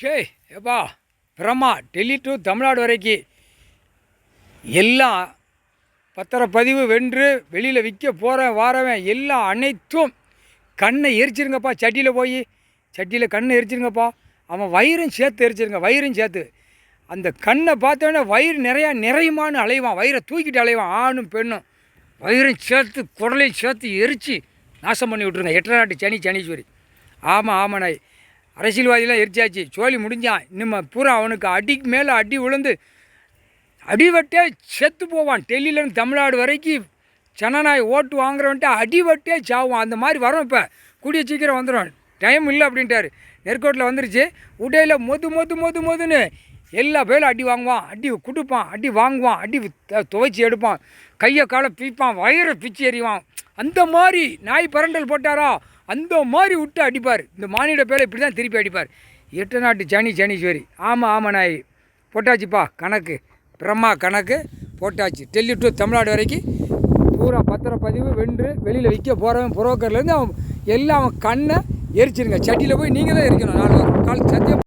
ஷே எப்பா பிரம்மா டெல்லி டு தமிழ்நாடு வரைக்கும் எல்லாம் பத்திரப்பதிவு வென்று வெளியில் விற்க போகிறேன் வாரவன் எல்லாம் அனைத்தும் கண்ணை எரிச்சிருங்கப்பா. சட்டியில் கண்ணை எரிச்சிருங்கப்பா. அவன் வயிறும் சேர்த்து எரிச்சிருங்க, வயிறும் சேர்த்து. அந்த கண்ணை பார்த்தோன்னே வயிறு நிறையுமான்னு அலைவான், வயிறை தூக்கிட்டு அலைவான். ஆணும் பெண்ணும் வயிறும் சேர்த்து குடலையும் சேர்த்து எரித்து நாசம் பண்ணி விட்ருங்க. 8 நாட்டு சனீஸ்வரி. ஆமாம் நாய் அரசியல்வாதிலாம் எரிச்சாச்சு, சோழி முடிஞ்சான். இன்னும் பூரா அவனுக்கு அடிக்கு மேலே அடி விழுந்து அடிவட்டே செத்து போவான். டெல்லியிலேருந்து தமிழ்நாடு வரைக்கும் ஜனநாய் ஓட்டு வாங்குறவன்ட்டு அடிவட்டே சாவான். அந்த மாதிரி வரும். இப்போ கூடிய சீக்கிரம் வந்துடும், டைம் இல்லை அப்படின்ட்டார். நெற்கோட்டில் வந்துருச்சு. உடையில் மொதுன்னு எல்லா பேரும் அடி வாங்குவான், அடி கொடுப்பான், அடி வாங்குவான், அடி துவைச்சி எடுப்பான், கையை காலை பிய்ப்பான், வயிறை பிச்சு எறிவான். அந்த மாதிரி நாய் பரண்டல் போட்டாரா அந்த மாதிரி விட்டு அடிப்பார். இந்த மானிட பேரை இப்படி தான் திருப்பி அடிப்பார். 8 நாட்டு சனீஸ்வரி. ஆமாம் நாய் போட்டாச்சுப்பா கணக்கு. பிரம்மா கணக்கு போட்டாச்சு. டெல்லி டு தமிழ்நாடு வரைக்கும் பூரா பத்திரப்பதிவு வென்று வெளியில் விற்க போகிறவன் புரோக்கர்லேருந்து அவன் எல்லாம் அவன் கண்ணை எரிச்சிருங்க. சட்டியில் போய் நீங்கள் தான் எரிக்கணும். 4 வாரம் கால் சத்தியம்.